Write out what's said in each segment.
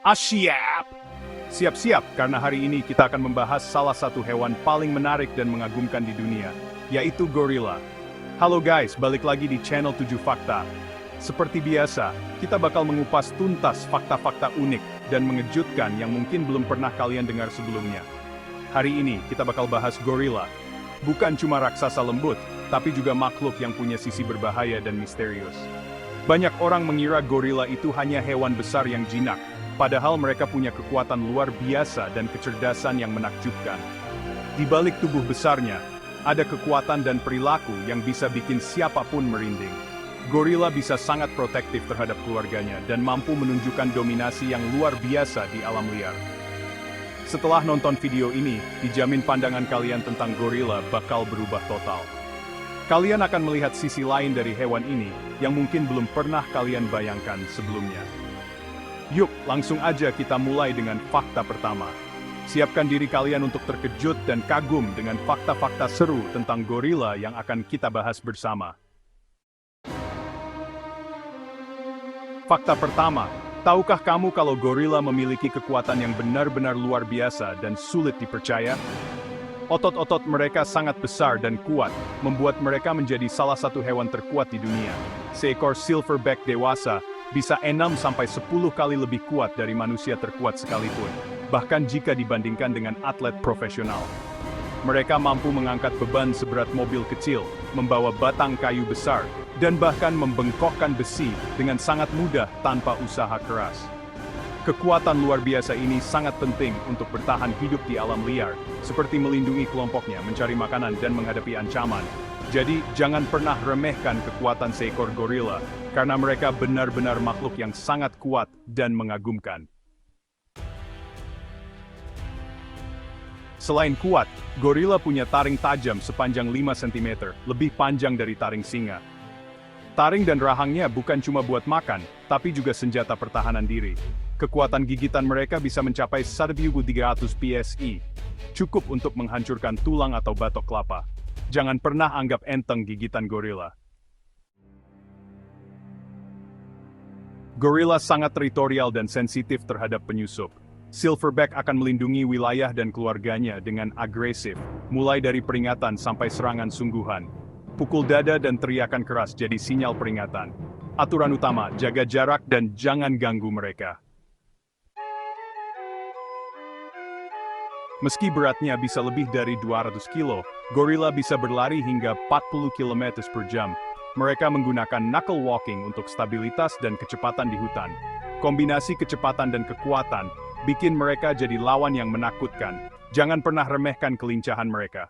Asyap! Siap-siap, karena hari ini kita akan membahas salah satu hewan paling menarik dan mengagumkan di dunia, yaitu gorila. Halo guys, balik lagi di channel 7 Fakta. Seperti biasa, kita bakal mengupas tuntas fakta-fakta unik dan mengejutkan yang mungkin belum pernah kalian dengar sebelumnya. Hari ini, kita bakal bahas gorila. Bukan cuma raksasa lembut, tapi juga makhluk yang punya sisi berbahaya dan misterius. Banyak orang mengira gorila itu hanya hewan besar yang jinak, padahal mereka punya kekuatan luar biasa dan kecerdasan yang menakjubkan. Di balik tubuh besarnya, ada kekuatan dan perilaku yang bisa bikin siapapun merinding. Gorila bisa sangat protektif terhadap keluarganya dan mampu menunjukkan dominasi yang luar biasa di alam liar. Setelah nonton video ini, dijamin pandangan kalian tentang gorila bakal berubah total. Kalian akan melihat sisi lain dari hewan ini yang mungkin belum pernah kalian bayangkan sebelumnya. Yuk, langsung aja kita mulai dengan fakta pertama. Siapkan diri kalian untuk terkejut dan kagum dengan fakta-fakta seru tentang gorila yang akan kita bahas bersama. Fakta pertama, tahukah kamu kalau gorila memiliki kekuatan yang benar-benar luar biasa dan sulit dipercaya? Otot-otot mereka sangat besar dan kuat, membuat mereka menjadi salah satu hewan terkuat di dunia. Seekor silverback dewasa bisa 6-10 kali lebih kuat dari manusia terkuat sekalipun, bahkan jika dibandingkan dengan atlet profesional. Mereka mampu mengangkat beban seberat mobil kecil, membawa batang kayu besar, dan bahkan membengkokkan besi dengan sangat mudah tanpa usaha keras. Kekuatan luar biasa ini sangat penting untuk bertahan hidup di alam liar, seperti melindungi kelompoknya, mencari makanan, dan menghadapi ancaman. Jadi, jangan pernah remehkan kekuatan seekor gorila, karena mereka benar-benar makhluk yang sangat kuat dan mengagumkan. Selain kuat, gorila punya taring tajam sepanjang 5 cm, lebih panjang dari taring singa. Taring dan rahangnya bukan cuma buat makan, tapi juga senjata pertahanan diri. Kekuatan gigitan mereka bisa mencapai 1.300 PSI, cukup untuk menghancurkan tulang atau batok kelapa. Jangan pernah anggap enteng gigitan gorila. Gorila sangat teritorial dan sensitif terhadap penyusup. Silverback akan melindungi wilayah dan keluarganya dengan agresif, mulai dari peringatan sampai serangan sungguhan. Pukul dada dan teriakan keras jadi sinyal peringatan. Aturan utama, jaga jarak dan jangan ganggu mereka. Meski beratnya bisa lebih dari 200 kilo, gorila bisa berlari hingga 40 km per jam. Mereka menggunakan knuckle walking untuk stabilitas dan kecepatan di hutan. Kombinasi kecepatan dan kekuatan bikin mereka jadi lawan yang menakutkan. Jangan pernah remehkan kelincahan mereka.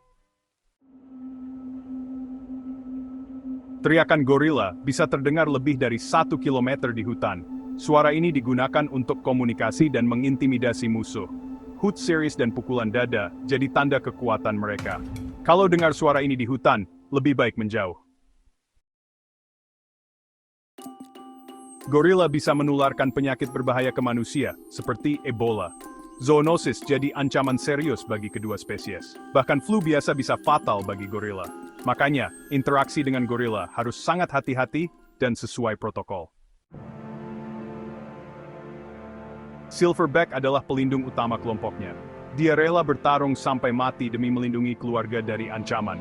Teriakan gorila bisa terdengar lebih dari 1 km di hutan. Suara ini digunakan untuk komunikasi dan mengintimidasi musuh. Hoot series dan pukulan dada jadi tanda kekuatan mereka. Kalau dengar suara ini di hutan, lebih baik menjauh. Gorila bisa menularkan penyakit berbahaya ke manusia, seperti Ebola. Zoonosis jadi ancaman serius bagi kedua spesies. Bahkan flu biasa bisa fatal bagi gorila. Makanya, interaksi dengan gorila harus sangat hati-hati dan sesuai protokol. Silverback adalah pelindung utama kelompoknya. Dia rela bertarung sampai mati demi melindungi keluarga dari ancaman.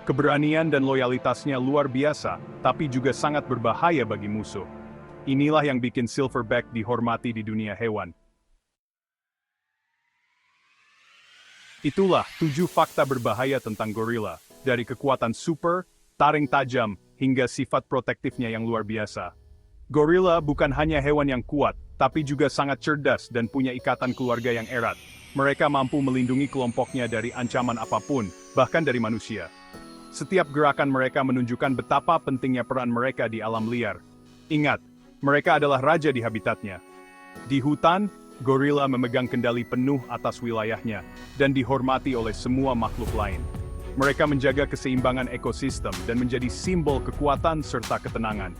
Keberanian dan loyalitasnya luar biasa, tapi juga sangat berbahaya bagi musuh. Inilah yang bikin Silverback dihormati di dunia hewan. Itulah 7 fakta berbahaya tentang gorila, dari kekuatan super, taring tajam, hingga sifat protektifnya yang luar biasa. Gorila bukan hanya hewan yang kuat, tapi juga sangat cerdas dan punya ikatan keluarga yang erat. Mereka mampu melindungi kelompoknya dari ancaman apapun, bahkan dari manusia. Setiap gerakan mereka menunjukkan betapa pentingnya peran mereka di alam liar. Ingat, mereka adalah raja di habitatnya. Di hutan, gorila memegang kendali penuh atas wilayahnya, dan dihormati oleh semua makhluk lain. Mereka menjaga keseimbangan ekosistem dan menjadi simbol kekuatan serta ketenangan.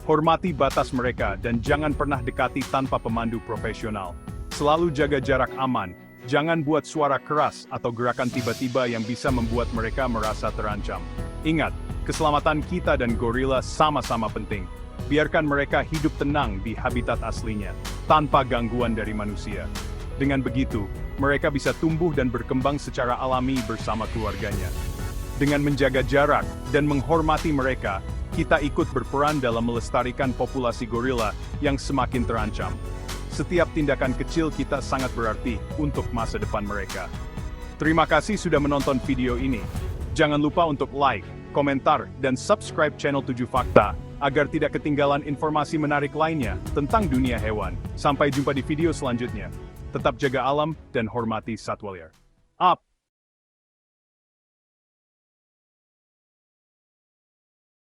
Hormati batas mereka dan jangan pernah dekati tanpa pemandu profesional. Selalu jaga jarak aman, jangan buat suara keras atau gerakan tiba-tiba yang bisa membuat mereka merasa terancam. Ingat, keselamatan kita dan gorila sama-sama penting. Biarkan mereka hidup tenang di habitat aslinya, tanpa gangguan dari manusia. Dengan begitu, mereka bisa tumbuh dan berkembang secara alami bersama keluarganya. Dengan menjaga jarak dan menghormati mereka, kita ikut berperan dalam melestarikan populasi gorila yang semakin terancam. Setiap tindakan kecil kita sangat berarti untuk masa depan mereka. Terima kasih sudah menonton video ini. Jangan lupa untuk like, komentar, dan subscribe channel 7 Fakta, agar tidak ketinggalan informasi menarik lainnya tentang dunia hewan. Sampai jumpa di video selanjutnya. Tetap jaga alam dan hormati satwa liar. Up!